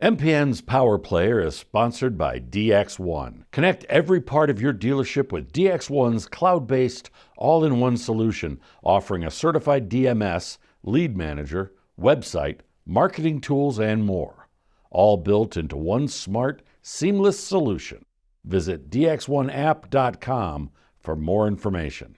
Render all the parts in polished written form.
MPN's Power Player is sponsored by DX1. Connect every part of your dealership with DX1's cloud-based, all-in-one solution, offering a certified DMS, lead manager, website, marketing tools, and more. All built into one smart, seamless solution. Visit dx1app.com for more information.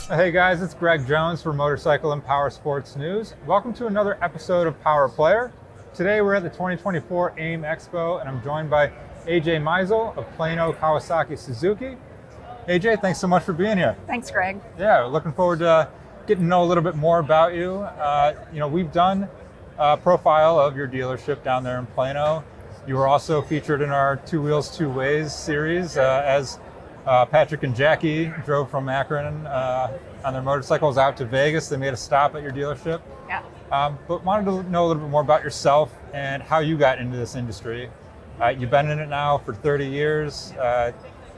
Hey guys, it's Greg Jones for Motorcycle and Powersports News. Welcome to another episode of Power Player. Today we're at the 2024 AIMExpo and I'm joined by AJ Meisel of Plano Kawasaki Suzuki. AJ, thanks so much for being here. Thanks, Greg. Yeah, looking forward to getting to know a little bit more about you. We've done a profile of your dealership down there in Plano. You were also featured in our Two Wheels, Two Ways series as Patrick and Jackie drove from Akron on their motorcycles out to Vegas. They made a stop at your dealership. Yeah. But wanted to know a little bit more about yourself and how you got into this industry. You've been in it now for 30 years.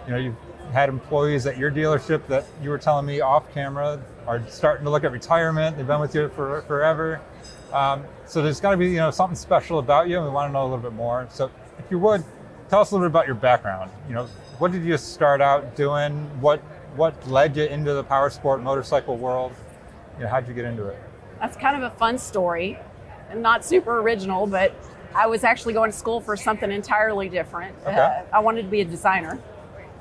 You've had employees at your dealership that you were telling me off camera are starting to look at retirement. They've been with you for forever. So there's got to be something special about you, and we want to know a little bit more. So if you would, tell us a little bit about your background. What did you start out doing? What led you into the power sport motorcycle world? How'd you get into it? That's kind of a fun story and not super original, but I was actually going to school for something entirely different. Okay. I wanted to be a designer,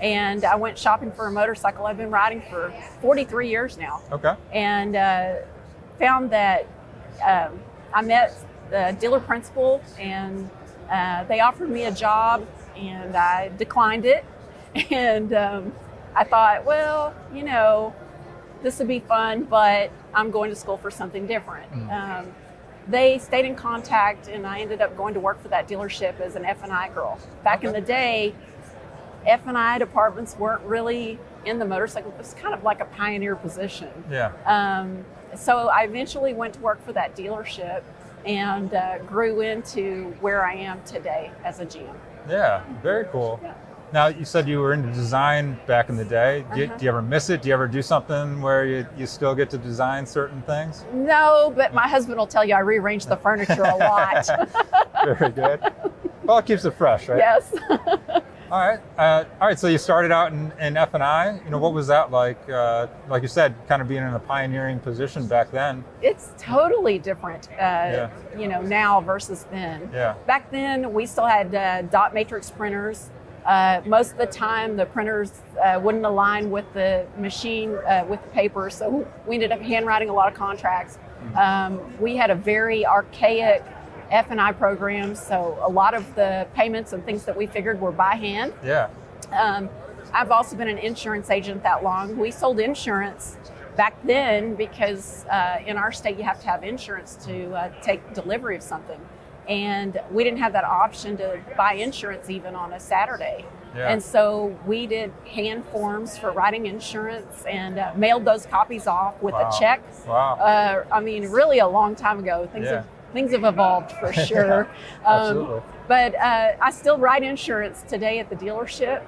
and I went shopping for a motorcycle. I've been riding for 43 years now. Okay. And found that I met the dealer principal, and they offered me a job, and I declined it. And I thought, well, this would be fun, but I'm going to school for something different. They stayed in contact, and I ended up going to work for that dealership as an F&I girl. Back in the day, F&I departments weren't really in the motorcycle. It was kind of like a pioneer position. Yeah. So I eventually went to work for that dealership and grew into where I am today as a GM. Yeah, very cool. Yeah. Now, you said you were into design back in the day. Do you ever miss it? Do you ever do something where you still get to design certain things? No, but my husband will tell you I rearrange the furniture a lot. Very good. Well, it keeps it fresh, right? Yes. All right. So you started out in F&I. What was that like? Like you said, kind of being in a pioneering position back then. It's totally different, now versus then. Yeah. Back then, we still had dot matrix printers. Most of the time, the printers wouldn't align with the machine, with the paper, so we ended up handwriting a lot of contracts. We had a very archaic F&I program, so a lot of the payments and things that we figured were by hand. Yeah. I've also been an insurance agent that long. We sold insurance back then because in our state you have to have insurance to take delivery of something. And we didn't have that option to buy insurance even on a Saturday. Yeah. And so we did hand forms for writing insurance and mailed those copies off with a check. Wow. Really a long time ago. Things have evolved for sure. Absolutely. But I still write insurance today at the dealership.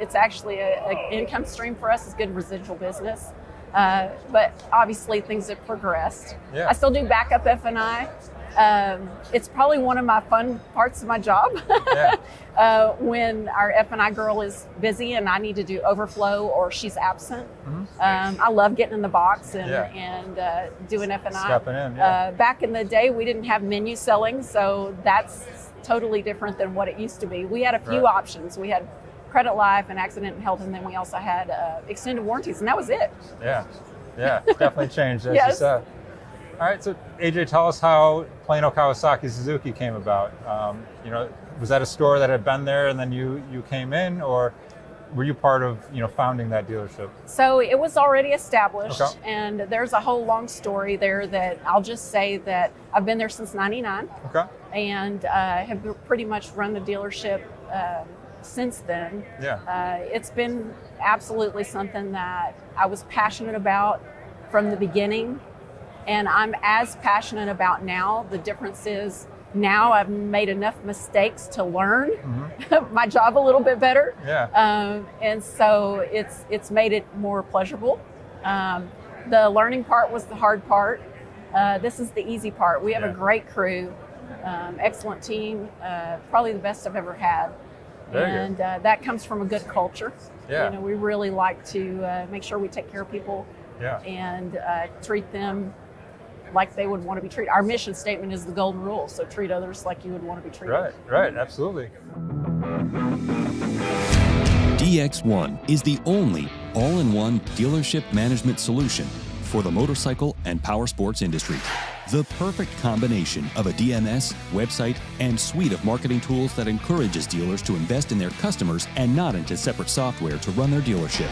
It's actually an income stream for us. It's good residual business. But obviously things have progressed. Yeah. I still do backup F&I. It's probably one of my fun parts of my job. Yeah. When our F&I girl is busy and I need to do overflow or she's absent. I love getting in the box and doing F&I. Stepping in, yeah. Back in the day, we didn't have menu selling, so that's totally different than what it used to be. We had a few options. We had credit life and accident and health, and then we also had extended warranties, and that was it. Yeah, definitely changed, as Yes. you said. All right, so AJ, tell us how Plano Kawasaki Suzuki came about. Was that a store that had been there and then you came in, or were you part of founding that dealership? So it was already established, Okay. and there's a whole long story there that I'll just say that I've been there since '99. Okay. And have pretty much run the dealership since then. Yeah. It's been absolutely something that I was passionate about from the beginning, and I'm as passionate about now. The difference is now I've made enough mistakes to learn my job a little bit better. Yeah. And so it's made it more pleasurable. The learning part was the hard part. This is the easy part. We have a great crew, excellent team, probably the best I've ever had. And that comes from a good culture. Yeah. We really like to make sure we take care of people and treat them like they would want to be treated. Our mission statement is the golden rule, so treat others like you would want to be treated. Right, absolutely. DX1 is the only all-in-one dealership management solution for the motorcycle and power sports industry. The perfect combination of a DMS, website, and suite of marketing tools that encourages dealers to invest in their customers and not into separate software to run their dealership.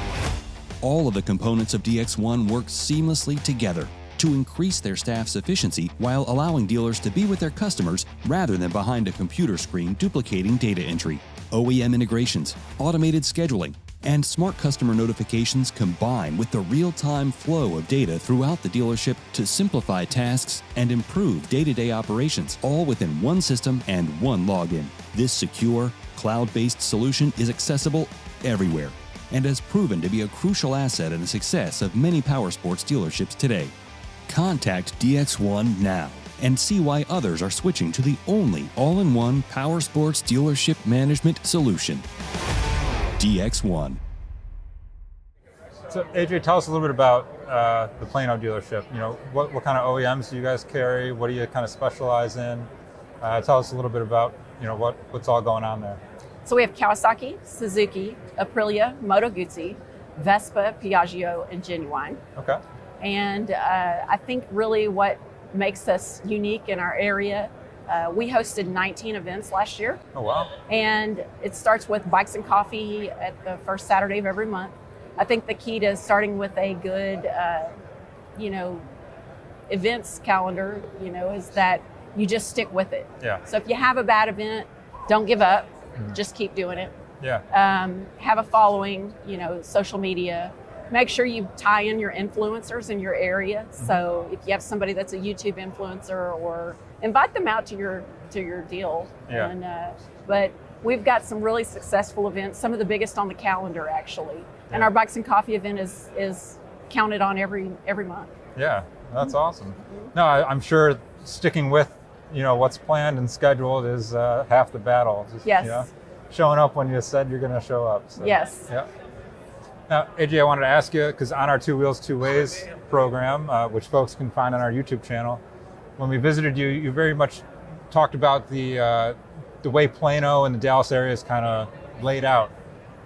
All of the components of DX1 work seamlessly together to increase their staff's efficiency while allowing dealers to be with their customers rather than behind a computer screen duplicating data entry. OEM integrations, automated scheduling, and smart customer notifications combine with the real-time flow of data throughout the dealership to simplify tasks and improve day-to-day operations, all within one system and one login. This secure, cloud-based solution is accessible everywhere and has proven to be a crucial asset in the success of many powersports dealerships today. Contact DX1 now and see why others are switching to the only all-in-one powersports dealership management solution. DX1. So AJ, tell us a little bit about the Plano dealership. What kind of OEMs do you guys carry? What do you kind of specialize in? Tell us a little bit about what's all going on there. So we have Kawasaki, Suzuki, Aprilia, Moto Guzzi, Vespa, Piaggio, and Genuine. Okay. And I think really what makes us unique in our area, we hosted 19 events last year. Oh, wow. And it starts with Bikes and Coffee at the first Saturday of every month. I think the key to starting with a good, events calendar, is that you just stick with it. Yeah. So if you have a bad event, don't give up. Just keep doing it. Yeah. Have a following, social media. Make sure you tie in your influencers in your area. So if you have somebody that's a YouTube influencer, or invite them out to your deal. Yeah. And, but we've got some really successful events, some of the biggest on the calendar actually. And our Bikes and Coffee event is counted on every month. Yeah, that's awesome. No, I'm sure sticking with what's planned and scheduled is half the battle. Just, yes. Showing up when you said you're going to show up. So, yes. Yeah. Now, AJ, I wanted to ask you, because on our Two Wheels, Two Ways program, which folks can find on our YouTube channel, when we visited you, you very much talked about the way Plano and the Dallas area is kind of laid out,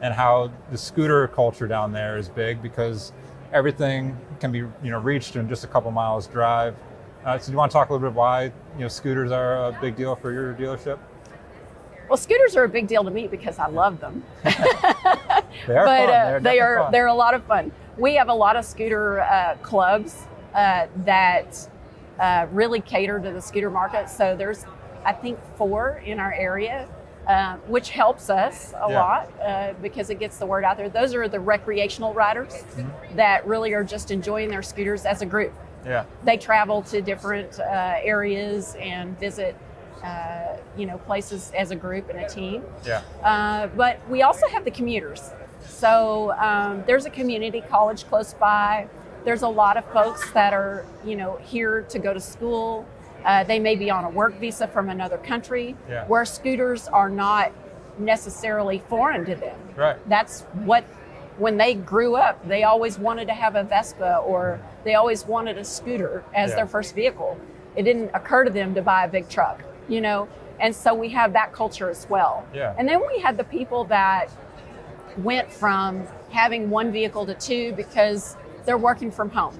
and how the scooter culture down there is big because everything can be reached in just a couple miles drive. So do you want to talk a little bit why scooters are a big deal for your dealership? Well, scooters are a big deal to me because I love them. They are fun. They're a lot of fun. We have a lot of scooter clubs that really cater to the scooter market. So there's, I think, 4 in our area, which helps us a lot because it gets the word out there. Those are the recreational riders that really are just enjoying their scooters as a group. Yeah. They travel to different areas and visit places as a group and a team. Yeah. But we also have the commuters. So there's a community college close by. There's a lot of folks that are, here to go to school. They may be on a work visa from another country where scooters are not necessarily foreign to them. Right. That's what, when they grew up, they always wanted to have a Vespa, or they always wanted a scooter as their first vehicle. It didn't occur to them to buy a big truck, and so we have that culture as well. Yeah. And then we had the people that went from having 1 vehicle to 2 because they're working from home.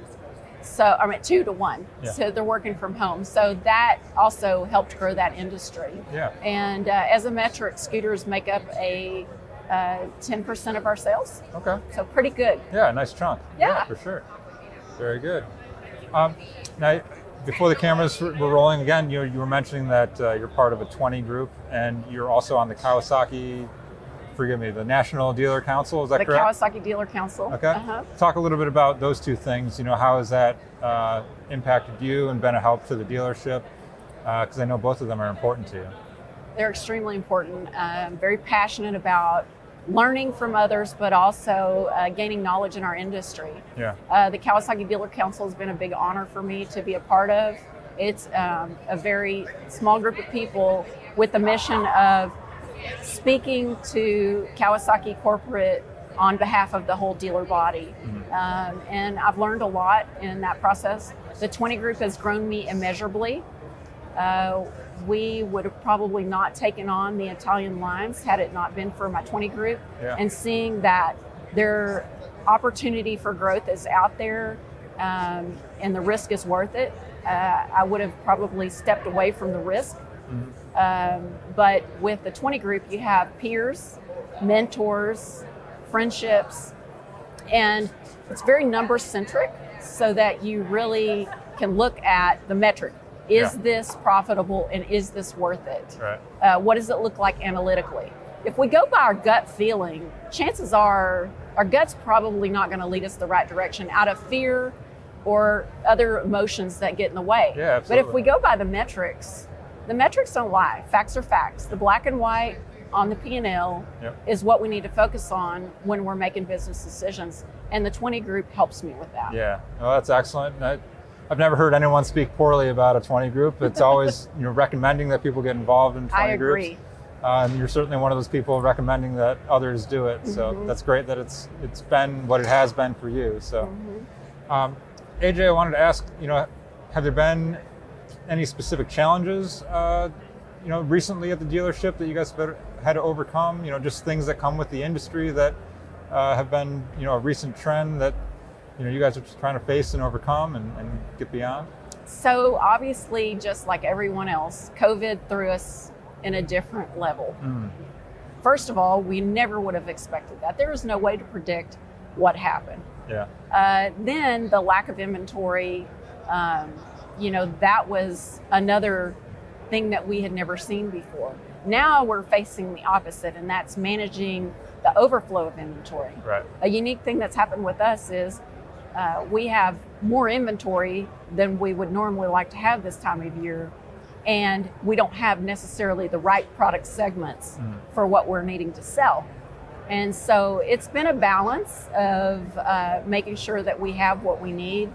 So, 2 to 1. Yeah. So they're working from home. So that also helped grow that industry. Yeah. And as a metric, scooters make up a 10% of our sales. Okay. So pretty good. Yeah, nice chunk. Yeah. For sure. Very good. Now, before the cameras were rolling again, you were mentioning that you're part of a 20 group, and you're also on the Kawasaki, the National Dealer Council, is that correct? The Kawasaki Dealer Council. Okay. Talk a little bit about those 2 things. How has that impacted you and been a help to the dealership? Because I know both of them are important to you. They're extremely important. I'm very passionate about learning from others, but also gaining knowledge in our industry. Yeah. The Kawasaki Dealer Council has been a big honor for me to be a part of. It's a very small group of people with the mission of speaking to Kawasaki corporate on behalf of the whole dealer body. And I've learned a lot in that process. The 20 group has grown me immeasurably. We would have probably not taken on the Italian lines had it not been for my 20 group. Yeah. And seeing that their opportunity for growth is out there, and the risk is worth it, I would have probably stepped away from the risk. But with the 20 group, you have peers, mentors, friendships, and it's very number centric so that you really can look at the metric. Is this profitable and is this worth it? Right. What does it look like analytically? If we go by our gut feeling, chances are our gut's probably not going to lead us the right direction out of fear or other emotions that get in the way. Yeah, absolutely. But if we go by the metrics don't lie. Facts are facts. The black and white on the P&L is what we need to focus on when we're making business decisions. And the 20 group helps me with that. Yeah, well, that's excellent. I've never heard anyone speak poorly about a 20 group. It's always recommending that people get involved in 20 I agree. groups. And you're certainly one of those people recommending that others do it. So that's great that it's been what it has been for you. So, AJ, I wanted to ask, have there been any specific challenges, recently at the dealership that you guys have had to overcome? Just things that come with the industry that have been, a recent trend that you guys are just trying to face and overcome and get beyond? So obviously, just like everyone else, COVID threw us in a different level. First of all, we never would have expected that. There was no way to predict what happened. Yeah. Then the lack of inventory, that was another thing that we had never seen before. Now we're facing the opposite, and that's managing the overflow of inventory. Right. A unique thing that's happened with us is we have more inventory than we would normally like to have this time of year, and we don't have necessarily the right product segments for what we're needing to sell. And so it's been a balance of making sure that we have what we need.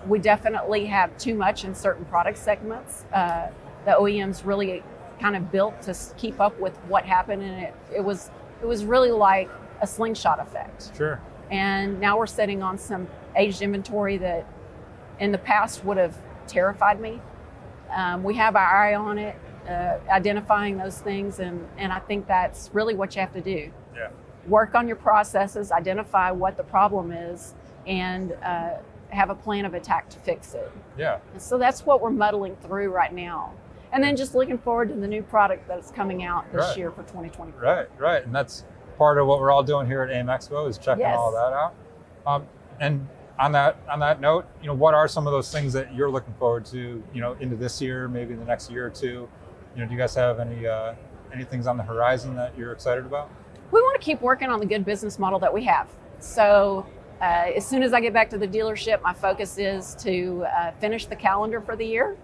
We definitely have too much in certain product segments. The OEMs really kind of built to keep up with what happened, and it was really like a slingshot effect. Sure. And now we're sitting on some aged inventory that in the past would have terrified me. We have our eye on it, identifying those things, and I think that's really what you have to do. Yeah. Work on your processes, identify what the problem is, and have a plan of attack to fix it. Yeah. And so that's what we're muddling through right now. And then just looking forward to the new product that's coming out this year for 2024. Right. And that's part of what we're all doing here at AIMExpo is checking all that out. And on that note, what are some of those things that you're looking forward to, into this year, maybe the next year or two? Do you guys have any things on the horizon that you're excited about? We want to keep working on the good business model that we have. So as soon as I get back to the dealership, my focus is to finish the calendar for the year.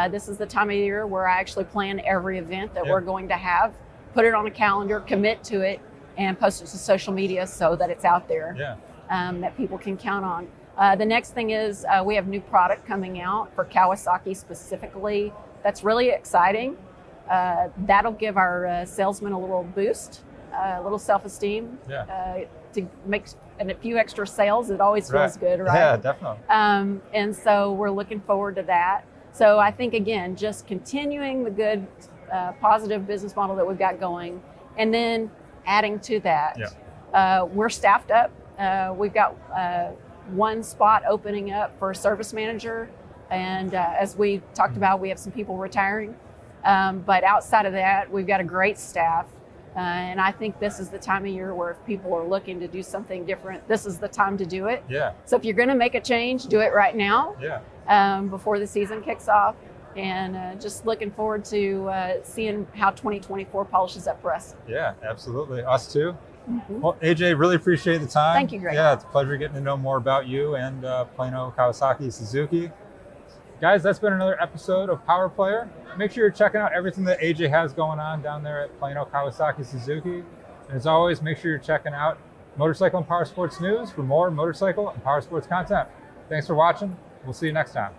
This is the time of year where I actually plan every event that we're going to have, put it on a calendar, commit to it, and post it to social media so that it's out there, that people can count on. The next thing is we have new product coming out for Kawasaki specifically. That's really exciting. That'll give our salesmen a little boost, a little self-esteem, to make a few extra sales. It always feels good, right? Yeah, definitely. And so we're looking forward to that. So I think, again, just continuing the good, positive business model that we've got going, and then adding to that. We're staffed up. We've got one spot opening up for a service manager. And as we talked about, we have some people retiring. But outside of that, we've got a great staff. And I think this is the time of year where if people are looking to do something different, this is the time to do it. Yeah. So if you're going to make a change, do it right now. Yeah. Before the season kicks off. And just looking forward to seeing how 2024 polishes up for us. Yeah, absolutely. Us too. Well, AJ, really appreciate the time. Thank you, Greg. Yeah, it's a pleasure getting to know more about you and Plano Kawasaki Suzuki. Guys, that's been another episode of Power Player. Make sure you're checking out everything that AJ has going on down there at Plano Kawasaki Suzuki. And as always, make sure you're checking out Motorcycle and Powersports News for more motorcycle and powersports content. Thanks for watching. We'll see you next time.